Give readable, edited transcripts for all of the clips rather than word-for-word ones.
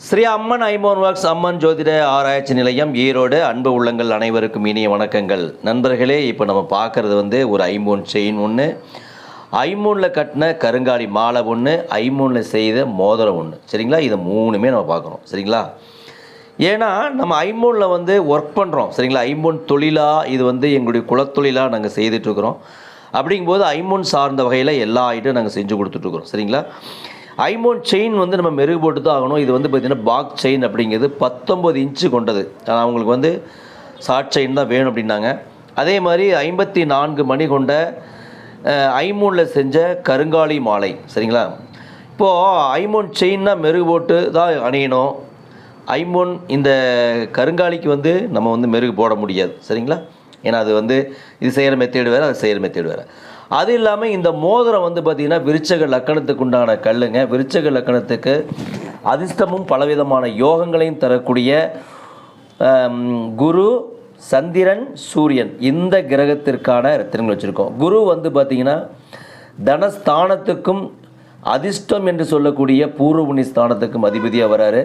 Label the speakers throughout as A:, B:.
A: ஸ்ரீ அம்மன் ஐமோன் works அம்மன் ஜோதிட ஆராய்ச்சி நிலையம் ஈரோடு. அன்பு உள்ளங்கள் அனைவருக்கும் இனிய வணக்கங்கள். நண்பர்களே, இப்போ நம்ம பார்க்குறது ஒரு ஐமோன் செயின் ஒன்று, ஐமோனில் கட்டின கருங்காலி மாலை ஒன்று, ஐமோனில் செய்த மோதிரம் ஒன்று. சரிங்களா? இதை மூணுமே நம்ம பார்க்குறோம். சரிங்களா? ஏன்னா நம்ம ஐமோனில் ஒர்க் பண்ணுறோம். சரிங்களா? ஐமோன் தொழிலாக இது எங்களுடைய குலத்தொழிலாக நாங்கள் செய்துட்ருக்குறோம். அப்படிங்கும்போது ஐமோன் சார்ந்த வகையில் எல்லா ஐட்டம் நாங்கள் செஞ்சு கொடுத்துட்ருக்குறோம். சரிங்களா? ஐமோன் செயின் நம்ம மெருகு போட்டு தான் ஆகணும். இது பார்த்திங்கன்னா பாக் செயின் அப்படிங்கிறது 19 இன்ச்சு கொண்டது. ஆனால் அவங்களுக்கு ஷார்ட் செயின் தான் வேணும் அப்படின்னாங்க. அதே மாதிரி 54 மணி கொண்ட ஐமோனில் செஞ்ச கருங்காலி மாலை. சரிங்களா? இப்போது ஐமோன் செயின்னா மெருகு போட்டு தான் அணியணும். ஐமோன் இந்த கருங்காலிக்கு நம்ம மெருகு போட முடியாது. சரிங்களா? ஏன்னா அது இது செய்கிற மெத்தேடு வேறு, அது செய்கிற மெத்தேடு வேறு. அது இல்லாமல் இந்த மோதிரம் பார்த்திங்கன்னா விருச்சக லக்கணத்துக்கு உண்டான கல்லுங்க. விருச்சக லக்கணத்துக்கு அதிர்ஷ்டமும் பலவிதமான யோகங்களையும் தரக்கூடிய குரு, சந்திரன், சூரியன் இந்த கிரகத்திற்கான ரத்தினங்கள் வச்சுருக்கோம். குரு பார்த்திங்கன்னா தனஸ்தானத்துக்கும் அதிர்ஷ்டம் என்று சொல்லக்கூடிய பூர்வ புண்ணிய ஸ்தானத்துக்கும் அதிபதியாக வராரு.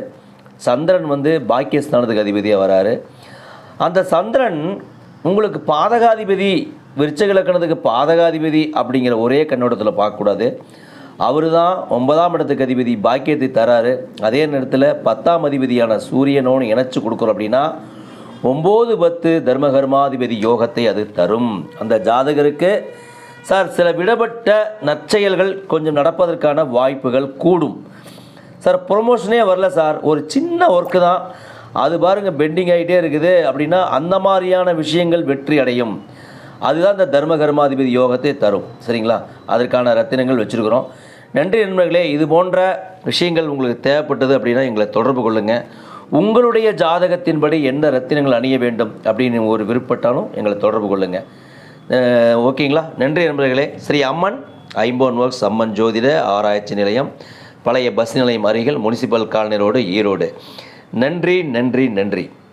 A: சந்திரன் பாக்கியஸ்தானத்துக்கு அதிபதியாக வராரு. அந்த சந்திரன் உங்களுக்கு பாதகாதிபதி, விருச்சக லக்கணத்துக்கு பாதகாதிபதி அப்படிங்கிற ஒரே கண்ணோட்டத்தில் பார்க்கக்கூடாது. அவர் தான் 9ஆம் இடத்துக்கு அதிபதி, பாக்கியத்தை தராரு. அதே நேரத்தில் 10ஆம் அதிபதியான சூரியனோடு இணைச்சி கொடுக்குறோம் அப்படின்னா 9-10 தர்மகர்மாதிபதி யோகத்தை அது தரும். அந்த ஜாதகருக்கு சார் சில விடப்பட்ட நற்செயல்கள் கொஞ்சம் நடப்பதற்கான வாய்ப்புகள் கூடும். சார் ப்ரொமோஷனே வரல சார், ஒரு சின்ன ஒர்க்கு தான், அது பாருங்கள் பெண்டிங் ஆகிட்டே இருக்குது அப்படின்னா அந்த மாதிரியான விஷயங்கள் வெற்றி அடையும். அதுதான் இந்த தர்ம கர்மாதிபதி யோகத்தை தரும். சரிங்களா? அதற்கான ரத்தினங்கள் வச்சுருக்கிறோம். நன்றி நண்பர்களே. இது போன்ற விஷயங்கள் உங்களுக்கு தேவைப்பட்டது அப்படின்னா எங்களை தொடர்பு கொள்ளுங்கள். உங்களுடைய ஜாதகத்தின்படி என்ன ரத்தினங்கள் அணிய வேண்டும் அப்படின்னு ஒரு விருப்பப்பட்டாலும் எங்களை தொடர்பு கொள்ளுங்கள். ஓகேங்களா? நன்றி நண்பர்களே. ஸ்ரீ அம்மன் ஐமோன் ஒர்க்ஸ் அம்மன் ஜோதிட ஆராய்ச்சி நிலையம், பழைய பஸ் நிலையம் அருகில், முனிசிபல் காலனி ரோடு, ஈரோடு. நன்றி நன்றி நன்றி.